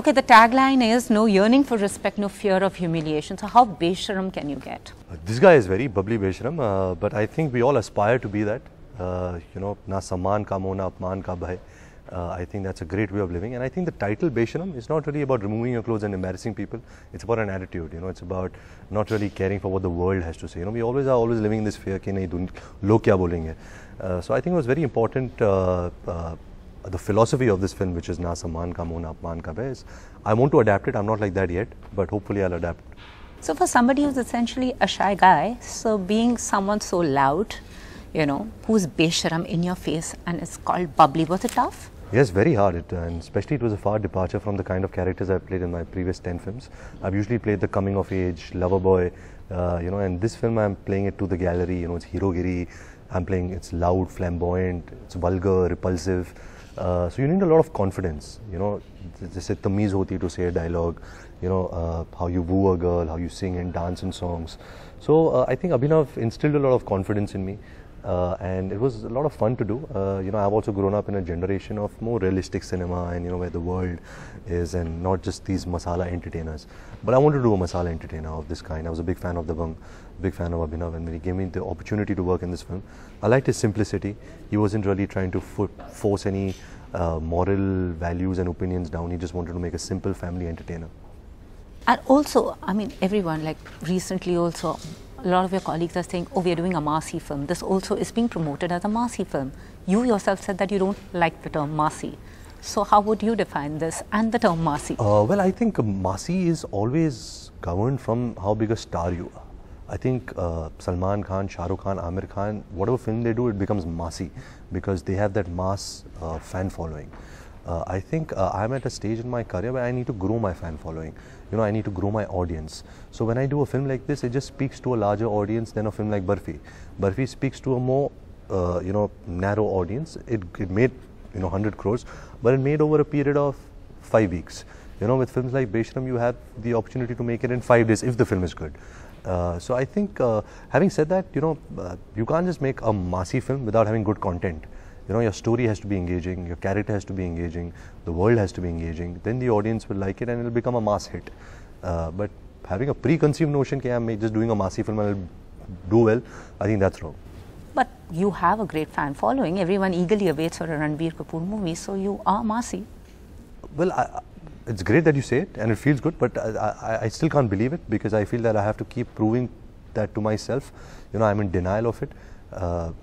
Okay, the tagline is no yearning for respect, no fear of humiliation. So how besharam can you get? This guy is very bubbly besharam, but I think we all aspire to be that. Na samman ka moh, na apman ka bhai. I think that's a great way of living, and I think the title Besharam is not really about removing your clothes and embarrassing people. It's about an attitude, it's about not really caring for what the world has to say. We always are living in this fear कि नहीं लोग क्या बोलेंगे. So I think it was very important. The philosophy of this film, which is Na Samman Ka Moh Na Apman Ka Bhai, I want to adapt it. I'm not like that yet, but hopefully I'll adapt. So for somebody who's essentially a shy guy, so being someone so loud, who's besharam in your face and is called bubbly, was it tough? Yes, very hard, and especially it was a far departure from the kind of characters I've played in my previous 10 films. I've usually played the coming of age, lover boy, and this film I'm playing it to the gallery, it's Herogiri, it's loud, flamboyant, it's vulgar, repulsive. So you need a lot of confidence, जैसे तमीज़ होती to say a dialogue, how you woo a girl, how you sing and dance in songs. So I think Abhinav instilled a lot of confidence in me. And it was a lot of fun to do. I've also grown up in a generation of more realistic cinema and where the world is and not just these masala entertainers. But I wanted to do a masala entertainer of this kind. I was a big fan of Dabangg, big fan of Abhinav, and when he gave me the opportunity to work in this film, I liked his simplicity. He wasn't really trying to force any moral values and opinions down. He just wanted to make a simple family entertainer. And also, everyone, like recently also, a lot of your colleagues are saying, oh, we are doing a Masi film. This also is being promoted as a Masi film. You yourself said that you don't like the term Masi. So how would you define this and the term Masi? Well, I think Masi is always governed from how big a star you are. I think Salman Khan, Shah Rukh Khan, Amir Khan, whatever film they do, it becomes Masi because they have that mass fan following. I think I'm at a stage in my career where I need to grow my fan following. I need to grow my audience. So when I do a film like this, it just speaks to a larger audience than a film like Barfi. Barfi speaks to a more, narrow audience. It made, 100 crores, but it made over a period of 5 weeks. With films like Besharam, you have the opportunity to make it in 5 days if the film is good. So I think, having said that, you can't just make a Masi film without having good content. Your story has to be engaging, your character has to be engaging, the world has to be engaging, then the audience will like it and it will become a mass hit. But having a preconceived notion that I'm just doing a Masi film and I'll do well, I think that's wrong. But you have a great fan following. Everyone eagerly awaits for a Ranbir Kapoor movie, so you are Masi. Well, it's great that you say it and it feels good, but I still can't believe it because I feel that I have to keep proving that to myself. I'm in denial of it.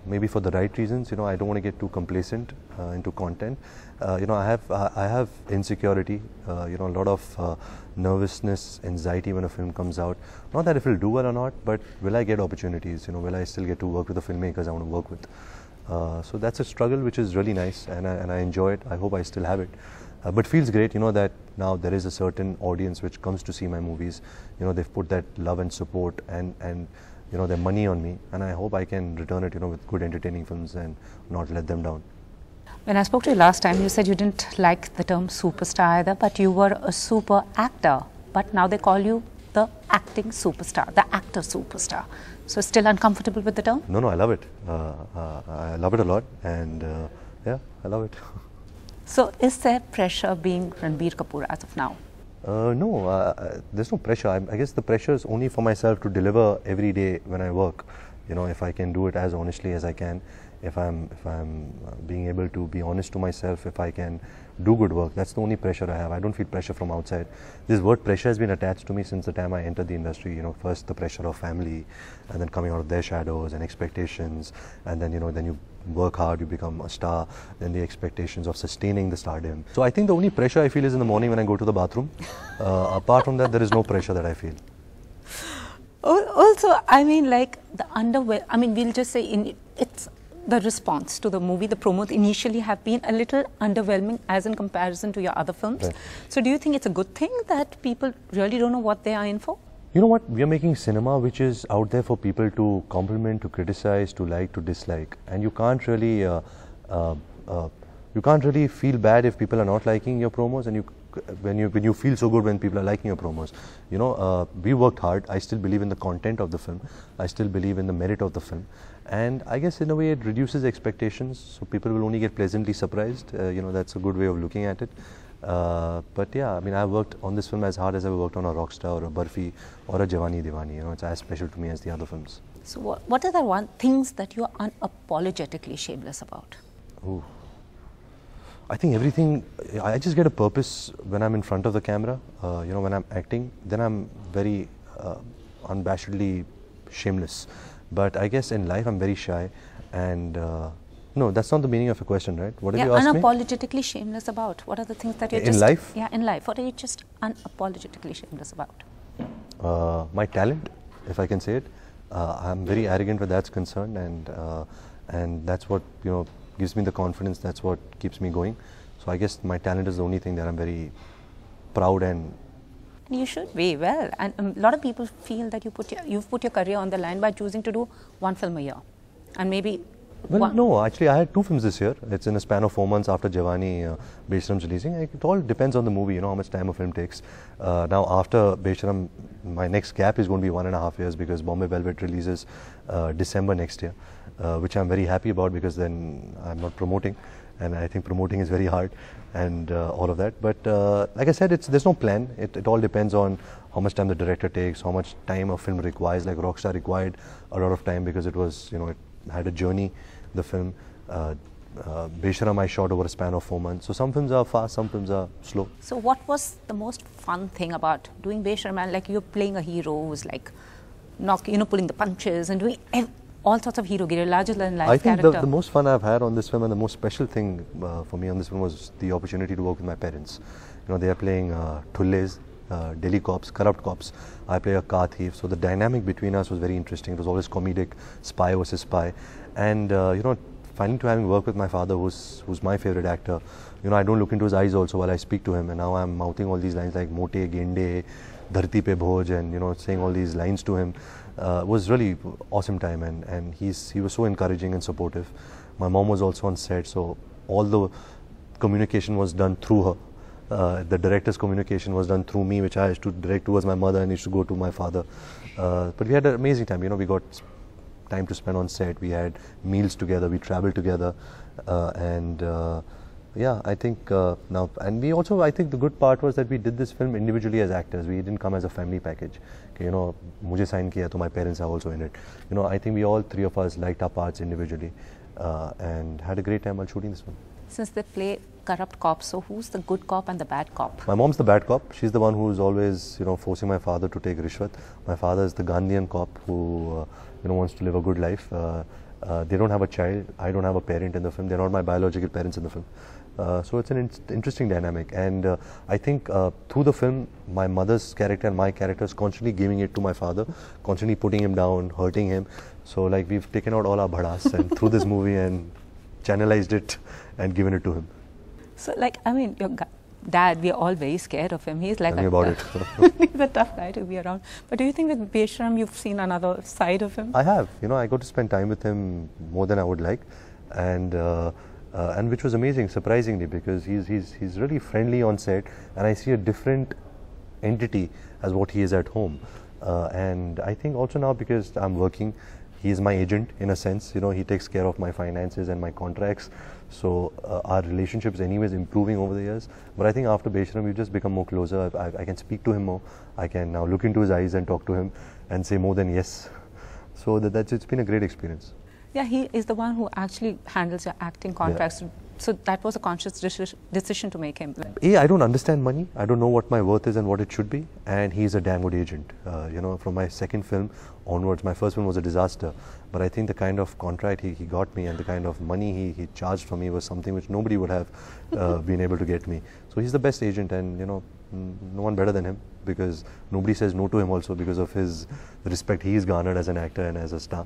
Maybe for the right reasons, I don't want to get too complacent into content. I have insecurity, a lot of nervousness, anxiety when a film comes out. Not that if it will do well or not, but will I get opportunities? Will I still get to work with the filmmakers I want to work with? So that's a struggle which is really nice, and I enjoy it. I hope I still have it. But feels great, that now there is a certain audience which comes to see my movies. They've put that love and support and their money on me, and I hope I can return it, with good entertaining films and not let them down. When I spoke to you last time, you said you didn't like the term superstar either, but you were a super actor. But now they call you the acting superstar, the actor superstar. So still uncomfortable with the term? No, I love it. I love it a lot, and yeah, I love it. So is there pressure being Ranbir Kapoor as of now? No, there's no pressure. I guess the pressure is only for myself to deliver every day when I work. If I can do it as honestly as I can, if I'm being able to be honest to myself, if I can do good work, that's the only pressure I have. I don't feel pressure from outside. This word pressure has been attached to me since the time I entered the industry. First the pressure of family, and then coming out of their shadows and expectations, and then then you work hard, you become a star, then the expectations of sustaining the stardom. So I think the only pressure I feel is in the morning when I go to the bathroom. Apart from that, there is no pressure that I feel. Also, we'll just say it's the response to the movie, the promos initially have been a little underwhelming as in comparison to your other films. Right. So do you think it's a good thing that people really don't know what they are in for? You know what, we are making cinema which is out there for people to compliment, to criticize, to like, to dislike, and you can't really feel bad if people are not liking your promos, and when you feel so good when people are liking your promos. We worked hard. I still believe in the content of the film. I still believe in the merit of the film, and I guess in a way it reduces expectations, so people will only get pleasantly surprised. That's a good way of looking at it. But yeah, I mean, I've worked on this film as hard as I've worked on a Rockstar or a Barfi or a Jawani Diwani. You know, it's as special to me as the other films. So what are the things that you are unapologetically shameless about? Ooh. I think everything, I just get a purpose when I'm in front of the camera. You know, when I'm acting, then I'm very unabashedly shameless. But I guess in life I'm very shy, and no, that's not the meaning of a question, right? What did you ask me? Unapologetically shameless about. What are the things that you're in life? Yeah, in life. What are you just unapologetically shameless about? My talent, if I can say it. I'm very arrogant where that's concerned, and that's what, you know, gives me the confidence. That's what keeps me going. So I guess my talent is the only thing that I'm very proud and. You should be. Well, and a lot of people feel that you've put your career on the line by choosing to do one film a year, and maybe. Well, no, actually I had 2 films this year. It's in a span of 4 months after Jawani, Beshram's releasing. It all depends on the movie, you know, how much time a film takes. Now after Beshram, my next gap is going to be 1.5 years because Bombay Velvet releases December next year, which I'm very happy about because then I'm not promoting, and I think promoting is very hard and all of that. But like I said, there's no plan. It all depends on how much time the director takes, how much time a film requires. Like Rockstar required a lot of time because it was, you know, it had a journey, the film. Beshram I shot over a span of 4 months. So some films are fast, some films are slow. So what was the most fun thing about doing Beshram? And like you're playing a hero who's like, pulling the punches and doing all sorts of hero-giri, larger than life character. I think the most fun I've had on this film and the most special thing for me on this film was the opportunity to work with my parents. You know, they are playing Thulles, Delhi cops, corrupt cops. I play a car thief. So the dynamic between us was very interesting. It was always comedic, spy versus spy. And, you know, finally to having worked with my father, who's my favorite actor, you know, I don't look into his eyes also while I speak to him. And now I'm mouthing all these lines like Mote, Gende, Dharti Pe Bhoj, and, you know, saying all these lines to him. It was really awesome time, and he was so encouraging and supportive. My mom was also on set, so all the communication was done through her. The director's communication was done through me, which I used to direct towards my mother and used to go to my father. But we had an amazing time. You know, we got time to spend on set. We had meals together. We traveled together, yeah, I think now, and we also, I think the good part was that we did this film individually as actors. We didn't come as a family package. Okay, you know, mujhe sign kiya, so my parents are also in it. You know, I think we all 3 of us liked our parts individually and had a great time while shooting this film. Since they play corrupt cops, so who's the good cop and the bad cop? My mom's the bad cop. She's the one who's always, you know, forcing my father to take rishwat. My father is the Gandhian cop who, you know, wants to live a good life. They don't have a child. I don't have a parent in the film. They're not my biological parents in the film. So it's an interesting dynamic, and I think through the film, my mother's character and my character is constantly giving it to my father, constantly putting him down, hurting him. So like we've taken out all our bhadas and through this movie and channelized it and given it to him. So like, I mean, your dad, we are all very scared of him. He's like Tell me about it. He's a tough guy to be around. But do you think with Beshram you've seen another side of him? I have. You know, I got to spend time with him more than I would like, and which was amazing, surprisingly, because he's really friendly on set, and I see a different entity as what he is at home. And I think also now, because I'm working, he is my agent in a sense. You know, he takes care of my finances and my contracts. So our relationship is anyways improving over the years. But I think after Beshram, we've just become more closer. I can speak to him more. I can now look into his eyes and talk to him and say more than yes. So it's been a great experience. Yeah, he is the one who actually handles your acting contracts. Yeah. So that was a conscious decision to make him. I don't understand money. I don't know what my worth is and what it should be. And he's a damn good agent. You know, from my second film onwards, my first film was a disaster. But I think the kind of contract he got me and the kind of money he charged for me was something which nobody would have been able to get me. So he's the best agent, and, you know, no one better than him, because nobody says no to him also because of the respect he's garnered as an actor and as a star.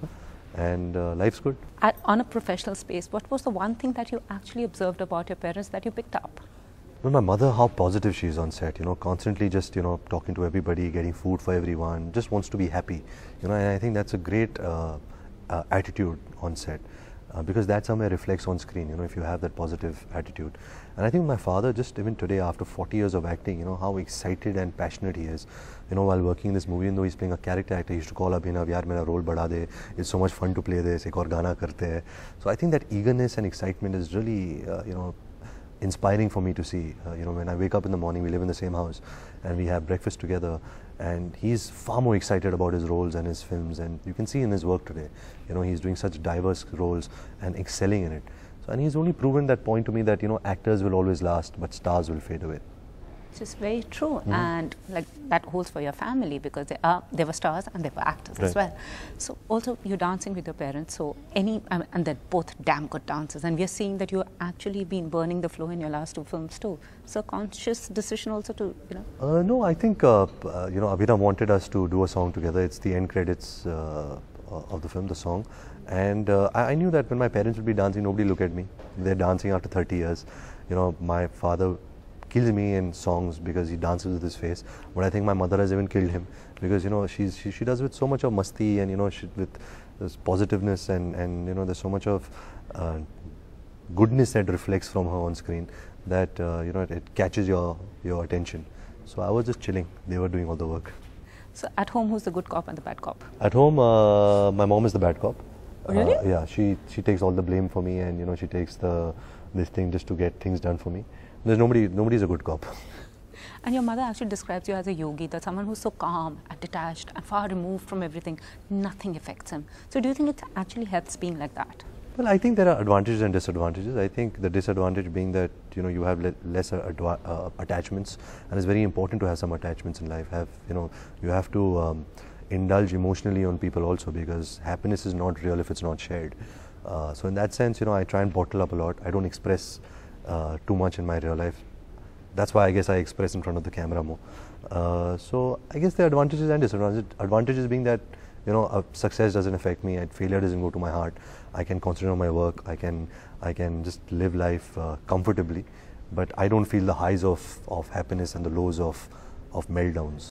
And life's good. On a professional space, what was the one thing that you actually observed about your parents that you picked up? Well, my mother, how positive she is on set, you know, constantly just, you know, talking to everybody, getting food for everyone, just wants to be happy, you know, and I think that's a great attitude on set. Because that somewhere reflects on screen, you know, if you have that positive attitude. And I think my father, just even today, after 40 years of acting, you know, how excited and passionate he is. You know, while working in this movie, even though he's playing a character actor, he used to call up, yaar, mera role badha de, it's so much fun to play this, ek aur gana karte hai. So I think that eagerness and excitement is really, you know, inspiring for me to see. You know, when I wake up in the morning, we live in the same house, and we have breakfast together. And he's far more excited about his roles and his films, and you can see in his work today. You know, he's doing such diverse roles and excelling in it. So, and he's only proven that point to me that, you know, actors will always last, but stars will fade away. Which is very true, and like that holds for your family, because they were stars and they were actors as well. So also you're dancing with your parents, so and they're both damn good dancers, and we're seeing that you've actually been burning the floor in your last 2 films too. So conscious decision also to, you know? No, I think you know, Abhinav wanted us to do a song together. It's the end credits of the film, the song, and I knew that when my parents would be dancing, nobody look at me. They're dancing after 30 years. You know, my father kills me in songs because he dances with his face, but I think my mother has even killed him, because, you know, she does with so much of masti, and, you know, with this positiveness, and you know, there's so much of goodness that reflects from her on screen that you know, it catches your attention. So I was just chilling. They were doing all the work. So at home, who's the good cop and the bad cop? At home, my mom is the bad cop. Really? Yeah, she takes all the blame for me, and, you know, she takes this thing just to get things done for me. There's nobody's a good cop. And your mother actually describes you as a yogi, that someone who's so calm and detached and far removed from everything. Nothing affects him. So do you think it actually helps being like that? Well, I think there are advantages and disadvantages. I think the disadvantage being that, you know, you have less attachments, and it's very important to have some attachments in life. You know, you have to indulge emotionally on people also, because happiness is not real if it's not shared. So in that sense, you know, I try and bottle up a lot. I don't express too much in my real life. That's why I guess I express in front of the camera more. So I guess there are advantages and disadvantages. Advantages being that, you know, success doesn't affect me, and failure doesn't go to my heart. I can concentrate on my work. I can just live life comfortably, but I don't feel the highs of happiness and the lows of meltdowns.